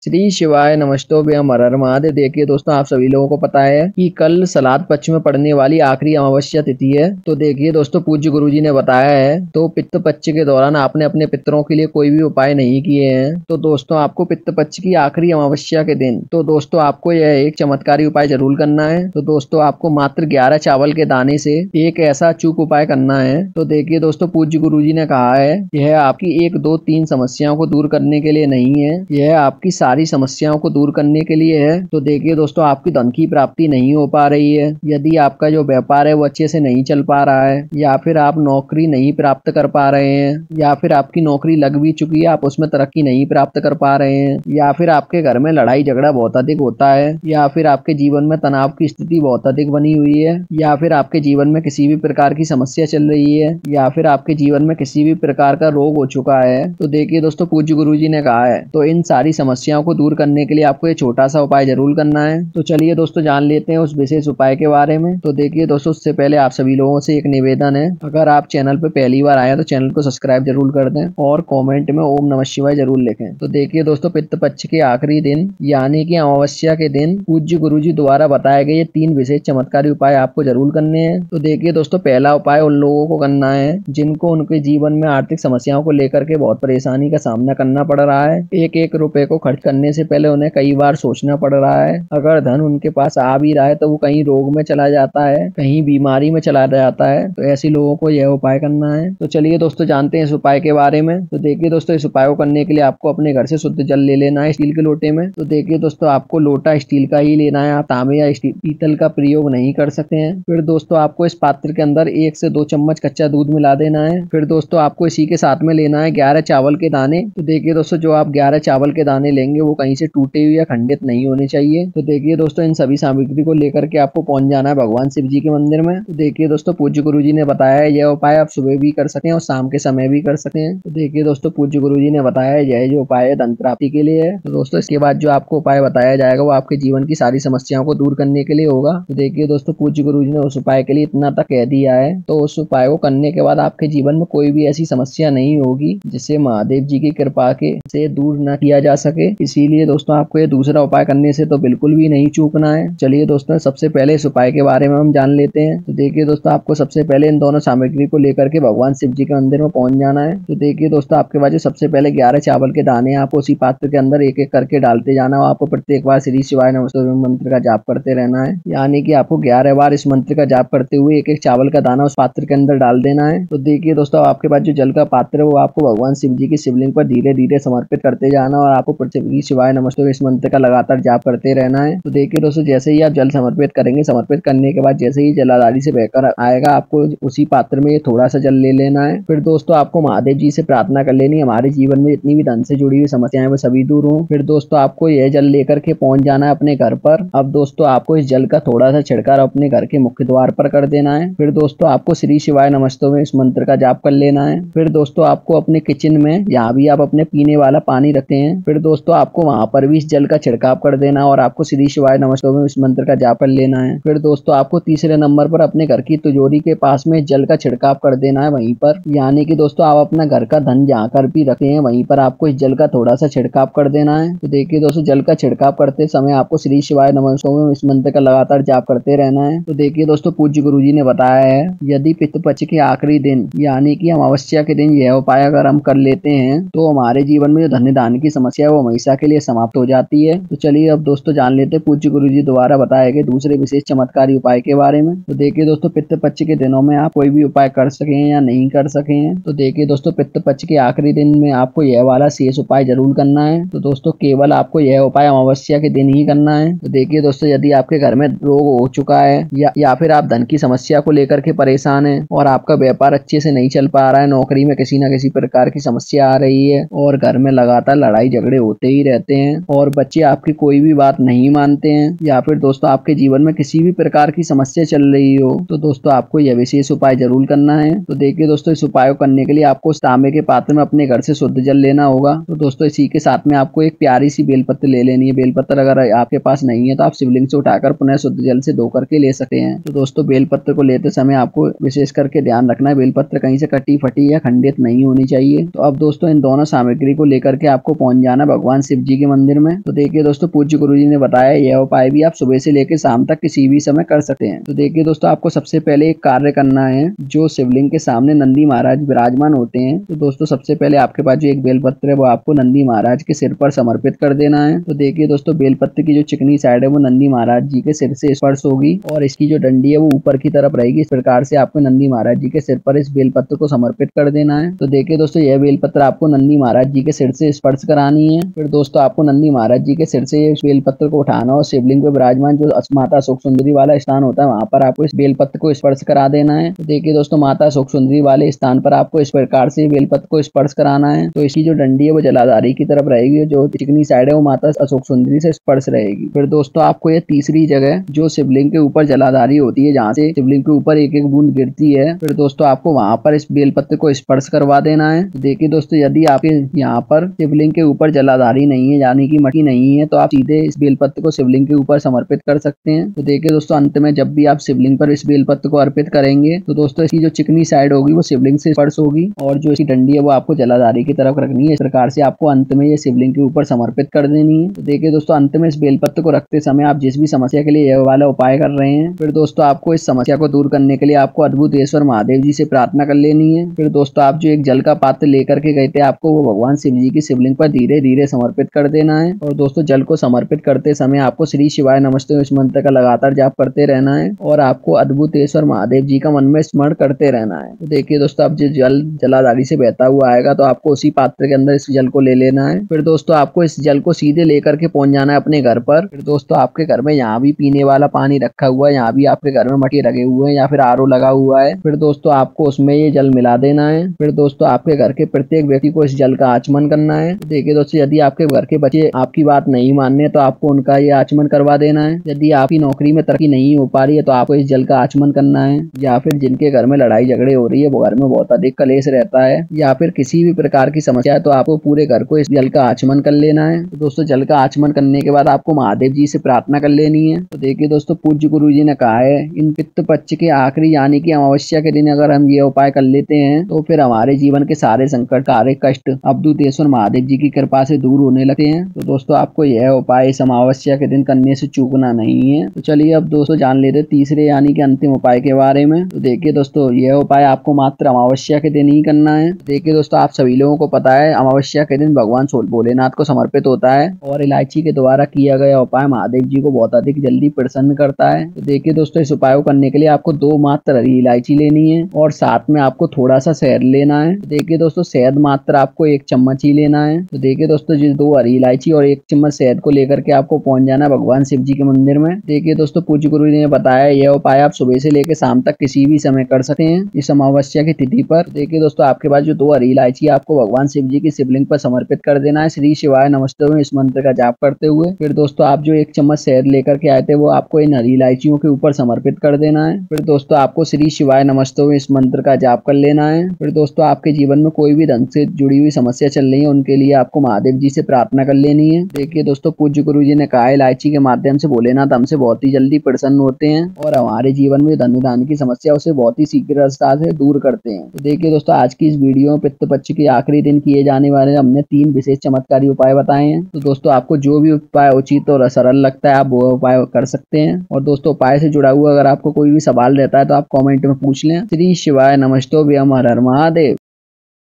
श्री शिवाय नमस्तोभ्यम हर हर महादेव। देखिए दोस्तों, आप सभी लोगों को पता है कि कल सलाद पक्ष में पड़ने वाली आखिरी अमावस्या तिथि है। तो देखिए दोस्तों, पूज्य गुरुजी ने बताया है तो पित्त पक्ष के दौरान आपने अपने पितरों के लिए कोई भी उपाय नहीं किए हैं तो दोस्तों आपको पित्त पक्ष की आखिरी अमावस्या के दिन तो दोस्तों आपको यह एक चमत्कारी उपाय जरूर करना है। तो दोस्तों आपको मात्र 11 चावल के दाने से एक ऐसा अचूक उपाय करना है। तो देखिए दोस्तों, पूज्य गुरुजी ने कहा है यह आपकी 1 2 3 समस्याओं को दूर करने के लिए नहीं है, यह आपकी सारी समस्याओं को दूर करने के लिए है। तो देखिए दोस्तों, आपकी धन की प्राप्ति नहीं हो पा रही है, यदि आपका जो व्यापार है वो अच्छे से नहीं चल पा रहा है, या फिर आप नौकरी नहीं प्राप्त कर पा रहे हैं, या फिर आपकी नौकरी लग भी चुकी है आप उसमें तरक्की नहीं प्राप्त कर पा रहे हैं, या फिर आपके घर में लड़ाई झगड़ा बहुत अधिक होता है, या फिर आपके जीवन में तनाव की स्थिति बहुत अधिक बनी हुई है, या फिर आपके जीवन में किसी भी प्रकार की समस्या चल रही है, या फिर आपके जीवन में किसी भी प्रकार का रोग हो चुका है। तो देखिए दोस्तों, पूज्य गुरुजी ने कहा है तो इन सारी समस्याओं को दूर करने के लिए आपको ये छोटा सा उपाय जरूर करना है। तो चलिए दोस्तों, जान लेते हैं उस विशेष उपाय के बारे में। तो देखिए दोस्तों, उससे पहले आप सभी लोगों से एक निवेदन है, अगर आप चैनल पे पहली बार आए तो चैनल को सब्सक्राइब जरूर कर दें और कमेंट में ओम नमः शिवाय जरूर लिखें। तो देखिए दोस्तों, पित्त पक्ष के आखिरी दिन यानी कि अमावस्या के दिन पूज्य गुरुजी द्वारा बताए गए ये 3 विशेष चमत्कारी उपाय आपको जरूर करने हैं। तो देखिए दोस्तों, पहला उपाय उन लोगों को करना है जिनको उनके जीवन में आर्थिक समस्याओं को लेकर के बहुत परेशानी का सामना करना पड़ रहा है। एक एक रुपए को खर्च करने से पहले उन्हें कई बार सोचना पड़ रहा है। अगर धन उनके पास आ भी रहा है तो वो कहीं रोग में चला जाता है, कहीं बीमारी में चला जाता है। तो ऐसे लोगों को यह उपाय करना है। तो चलिए दोस्तों, जानते हैं इस उपाय के बारे में। तो देखिए दोस्तों, इस उपाय को करने के लिए आपको अपने घर से शुद्ध जल ले लेना है स्टील के लोटे में। तो देखिए दोस्तों, आपको लोटा स्टील का ही लेना है, आप तांबे या पीतल का प्रयोग नहीं कर सकते हैं। फिर दोस्तों, आपको इस पात्र के अंदर 1 से 2 चम्मच कच्चा दूध मिला देना है। फिर दोस्तों, आपको इसी के साथ में लेना है 11 चावल के दाने। तो देखिए दोस्तों, जो आप 11 चावल के दाने लेंगे वो कहीं से टूटे हुए या खंडित नहीं होने चाहिए। तो देखिए दोस्तों, इन सभी सामग्री को लेकर के आपको पहुंच जाना है भगवान शिव जी के मंदिर में। तो देखिए दोस्तों, पूज्य गुरुजी ने बताया है यह उपाय आप सुबह भी कर सकते हैं और शाम के समय भी कर सकते हैं। तो देखिए दोस्तों, पूज्य गुरुजी ने बताया है यह जो उपाय है धन प्राप्ति के लिए है। तो दोस्तों, इसके बाद जो आपको उपाय बताया जाएगा वो आपके जीवन की सारी समस्याओं को दूर करने के लिए होगा। तो देखिए दोस्तों, पूज्य गुरुजी ने उस उपाय के लिए इतना तक कह दिया है, तो उस उपाय को करने के बाद आपके जीवन में कोई भी ऐसी समस्या नहीं होगी जिसे महादेव जी की कृपा के से दूर न किया जा सके। इसीलिए दोस्तों, आपको ये दूसरा उपाय करने से तो बिल्कुल भी नहीं चूकना है। चलिए दोस्तों, सबसे पहले इस उपाय के बारे में हम जान लेते हैं। तो देखिए दोस्तों, आपको सबसे पहले इन दोनों सामग्री को लेकर के भगवान शिव जी के मंदिर में पहुंच जाना है। तो देखिए दोस्तों, आपके पास सबसे पहले 11 चावल के दाने आपको उसी पात्र के अंदर एक एक करके डालते जाना है। आपको प्रत्येक बार श्री शिवाय नमस्तुभ्यं मंत्र का जाप करते रहना है, यानी कि आपको 11 बार इस मंत्र का जाप करते हुए एक एक चावल का दाना उस पात्र के अंदर डाल देना है। तो देखिए दोस्तों, आपके पास जो जल का पात्र है वो आपको भगवान शिव जी की शिवलिंग पर धीरे धीरे समर्पित करते जाना और आपको श्री शिवाय नमस्तुभ्यं इस मंत्र का लगातार जाप करते रहना है। तो देखिए दोस्तों, जैसे ही आप जल समर्पित करेंगे, समर्पित करने के बाद जैसे ही जलाधारी से बहकर आएगा, आपको उसी पात्र में थोड़ा सा जल ले लेना है। फिर दोस्तों, आपको महादेव जी से प्रार्थना कर लेनी, हमारे जीवन में जितनी भी धन से जुड़ी हुई समस्याएं वो सभी दूर हों। फिर दोस्तों, आपको यह जल लेकर के पहुंच जाना है अपने घर पर। अब दोस्तों, आपको इस जल का थोड़ा सा छिड़काव अपने घर के मुख्य द्वार पर कर देना है। फिर दोस्तों, आपको श्री शिवाय नमस्तुभ्यं इस मंत्र का जाप कर लेना है। फिर दोस्तों, आपको अपने किचन में जहाँ भी आप अपने पीने वाला पानी रखते हैं, फिर दोस्तों आपको वहां पर भी इस जल का छिड़काव कर देना और आपको श्री शिवाय नमस्तुभ्यं इस मंत्र का जाप कर लेना है। फिर दोस्तों, आपको तीसरे नंबर पर अपने घर की तिजोरी के पास में जल का छिड़काव कर देना है वहीं पर, यानी कि दोस्तों आप अपना घर का धन जहाँ कर भी रखे हैं वहीं पर आपको इस जल का थोड़ा सा छिड़काव कर देना है। तो देखिए दोस्तों, जल का छिड़काव करते समय आपको श्री शिवाय नमस्तुभ्यं इस मंत्र का लगातार जाप करते रहना है। तो देखिए दोस्तों, पूज्य गुरुजी ने बताया है यदि पित्त पक्ष के आखिरी दिन यानी कि अमावस्या के दिन यह उपाय अगर हम कर लेते हैं तो हमारे जीवन में जो धन धान्य की समस्या है वो हमेशा के लिए समाप्त हो जाती है। तो चलिए अब दोस्तों जान लेते हैं पूज्य गुरुजी द्वारा बताए गए दूसरे विशेष चमत्कारी उपाय के बारे में। तो देखिए दोस्तों, पित्त पक्ष के दिनों में आप कोई भी उपाय कर सके या नहीं कर सके। तो देखिए दोस्तों, पित्त पक्ष के आखिरी दिन में आपको यह वाला शेष उपाय जरूर करना है। तो दोस्तों, केवल आपको यह उपाय अमावस्या के दिन ही करना है। तो देखिए दोस्तों, यदि आपके घर में रोग हो चुका है या फिर आप धन की समस्या को लेकर के परेशान है और आपका व्यापार अच्छे से नहीं चल पा रहा है, नौकरी में किसी न किसी प्रकार की समस्या आ रही है और घर में लगातार लड़ाई झगड़े होते ही रहते हैं और बच्चे आपकी कोई भी बात नहीं मानते हैं, या फिर दोस्तों आपके जीवन में किसी भी प्रकार की समस्या चल रही हो, तो दोस्तों आपको यह विशेष उपाय जरूर करना है। तो देखिए दोस्तों, इस उपाय को करने के लिए आपको तांबे के पात्र में अपने घर से शुद्ध जल लेना होगा। तो दोस्तों, इसी के साथ में आपको एक प्यारी सी बेलपत्र ले लेनी है। बेलपत्र अगर आपके पास नहीं है तो आप शिवलिंग से उठाकर पुनः शुद्ध जल से धो करके ले सकते हैं। तो दोस्तों, बेलपत्र को लेते समय आपको विशेष करके ध्यान रखना है बेलपत्र कहीं से कटी फटी या खंडित नहीं होनी चाहिए। तो अब दोस्तों, इन दोनों सामग्री को लेकर के आपको पहुंच जाना भगवान शिव जी के मंदिर में। तो देखिए दोस्तों पूज्य गुरुजी ने बताया यह उपाय भी आप सुबह से लेकर शाम तक किसी भी समय कर सकते हैं। तो देखिए दोस्तों आपको सबसे पहले एक कार्य करना है, जो शिवलिंग के सामने नंदी महाराज विराजमान होते हैं, तो दोस्तों सबसे पहले आपके पास जो एक बेलपत्र है वो आपको नंदी महाराज के सिर पर समर्पित कर देना है। तो देखिए दोस्तों बेलपत्र की जो चिकनी साइड है वो नंदी महाराज जी के सिर से स्पर्श होगी और इसकी जो डंडी है वो ऊपर की तरफ रहेगी। इस प्रकार से आपको नंदी महाराज जी के सिर पर इस बेलपत्र को समर्पित कर देना है। तो देखिए दोस्तों यह बेलपत्र आपको नंदी महाराज जी के सिर से स्पर्श करानी है। फिर दोस्तों आपको नंदी महाराज जी के सिर से इस बेलपत्र को उठाना और शिवलिंग पे विराजमान जो माता अशोक सुंदरी वाला स्थान होता है वहां पर आपको इस बेलपत्र को स्पर्श करा देना है। तो देखिए दोस्तों माता अशोक सुंदरी वाले स्थान पर आपको इस प्रकार से बेलपत्र को स्पर्श कराना है। तो इसकी जो डंडी है वो जलाधारी की तरफ रहेगी, जो चिकनी साइड है वो माता अशोक सुंदरी से स्पर्श रहेगी। फिर दोस्तों आपको ये तीसरी जगह जो शिवलिंग के ऊपर जलाधारी होती है, जहाँ से शिवलिंग के ऊपर एक एक बूंद गिरती है, फिर दोस्तों आपको वहां पर इस बेलपत्र को स्पर्श करवा देना है। तो देखिए दोस्तों यदि आपके यहाँ पर शिवलिंग के ऊपर जलाधारी नहीं है, यानी कि मटकी नहीं है, तो आप सीधे इस बेलपत्र को शिवलिंग के ऊपर समर्पित कर सकते हैं। तो देखिए दोस्तों अंत में जब भी आप शिवलिंग पर इस बेलपत्र को अर्पित करेंगे तो दोस्तों इसकी जो चिकनी साइड होगी वो शिवलिंग से स्पर्श होगी और जो इसकी डंडी है वो आपको जलाधारी की तरफ रखनी है। इस प्रकार से आपको अंत में ये शिवलिंग के ऊपर समर्पित कर देनी है। तो देखिए दोस्तों अंत में इस बेलपत्र को रखते समय आप जिस भी समस्या के लिए यह वाला उपाय कर रहे हैं, फिर दोस्तों आपको इस समस्या को दूर करने के लिए आपको अद्भुतेश्वर महादेव जी से प्रार्थना कर लेनी है। फिर दोस्तों आप जो एक जल का पात्र लेकर के गए थे, आपको वो भगवान शिव जी की शिवलिंग पर धीरे धीरे समर्पित कर देना है। और दोस्तों जल को समर्पित करते समय आपको श्री शिवाय नमस्ते इस मंत्र का लगातार जाप करते रहना है और आपको अद्भुतेश्वर महादेव जी का मन में स्मरण करते रहना है। तो देखिए दोस्तों अब जो जल जलाधारी से बहता हुआ आएगा तो आपको उसी पात्र के अंदर इस जल को ले लेना है। फिर दोस्तों आपको इस जल को सीधे लेकर के पहुंच जाना है अपने घर पर। फिर दोस्तों आपके घर में यहाँ भी पीने वाला पानी रखा हुआ है, यहाँ भी आपके घर में मटके लगे हुए हैं या फिर आरओ लगा हुआ है। फिर दोस्तों आपको उसमें ये जल मिला देना है। फिर दोस्तों आपके घर के प्रत्येक व्यक्ति को इस जल का आचमन करना है। देखिए दोस्तों यदि आपके घर के बच्चे आपकी बात नहीं मानने तो आपको उनका ये आचमन करवा देना है। यदि आपकी नौकरी में तरक्की नहीं हो पा रही है तो आपको इस जल का आचमन करना है। या फिर जिनके घर में लड़ाई झगड़े हो रही है, वो घर में बहुत अधिक कलेश रहता है या फिर किसी भी प्रकार की समस्या है, तो आपको पूरे घर को इस जल का आचमन कर लेना है। तो दोस्तों जल का आचमन करने के बाद आपको महादेव जी से प्रार्थना कर लेनी है। तो देखिए दोस्तों पूज्य गुरु जी ने कहा है इन पितृ पक्ष के आखिरी यानी कि अमावस्या के दिन अगर हम ये उपाय कर लेते हैं तो फिर हमारे जीवन के सारे संकट, सारे कष्ट अवधूतेश्वर महादेव जी की कृपा से दूर होने लगते हैं। तो दोस्तों आपको यह उपाय इस अमावस्या के दिन करने से चूकना नहीं है। तो चलिए अब दोस्तों जान लेते तीसरे यानी कि अंतिम उपाय के बारे में। तो देखिए दोस्तों यह उपाय आपको मात्र अमावस्या के दिन ही करना है। देखिए दोस्तों आप सभी लोगों को पता है अमावस्या के दिन भगवान भोलेनाथ को समर्पित होता है और इलायची के द्वारा किया गया उपाय महादेव जी को बहुत अधिक जल्दी प्रसन्न करता है। तो देखिए दोस्तों इस उपाय को करने के लिए आपको 2 मात्र हरी इलायची लेनी है और साथ में आपको थोड़ा सा शहद लेना है। तो देखिए दोस्तों शहद मात्र आपको 1 चम्मच ही लेना है। तो देखिए दोस्तों जिस 2 हरी इलायची और 1 चम्मच शहद को लेकर के आपको पहुंच जाना है भगवान शिव जी के मंदिर में। देखिए दोस्तों पूज्य गुरु जी ने बताया यह उपाय आप सुबह से लेकर शाम तक किसी भी समय कर सकते हैं इस अमावस्या की तिथि पर। देखिए दोस्तों आपके पास जो 2 हरी इलायची आपको भगवान शिव जी की शिवलिंग पर समर्पित कर देना है श्री शिवाय नमस्ते इस मंत्र का जाप करते हुए। फिर दोस्तों आप जो 1 चम्मच शहद लेकर के आए थे वो आपको इन हरी इलायचियों के ऊपर समर्पित कर देना है। फिर दोस्तों आपको श्री शिवाय नमस्ते इस मंत्र का जाप कर लेना है। फिर दोस्तों आपके जीवन में कोई भी धन से जुड़ी हुई समस्या चल रही है उनके लिए आपको महादेव जी से प्रार्थना कर लेनी है। देखिए दोस्तों पूज्य गुरु जी ने कहा इलायची के माध्यम से भोलेनाथ हमसे बहुत ही जल्दी प्रसन्न होते हैं और हमारे जीवन में धन दान की समस्या उसे बहुत ही शीघ्रता से दूर करते हैं। तो देखिए दोस्तों आज की इस वीडियो में पितृ पक्ष के आखिरी दिन किए जाने वाले हमने 3 विशेष चमत्कारी उपाय बताए हैं। तो दोस्तों आपको जो भी उपाय उचित और सरल लगता है आप वो उपाय कर सकते हैं। और दोस्तों उपाय से जुड़ा हुआ अगर आपको कोई भी सवाल रहता है तो आप कमेंट में पूछ लें। श्री शिवाय नमस्ते हर हर महादेव।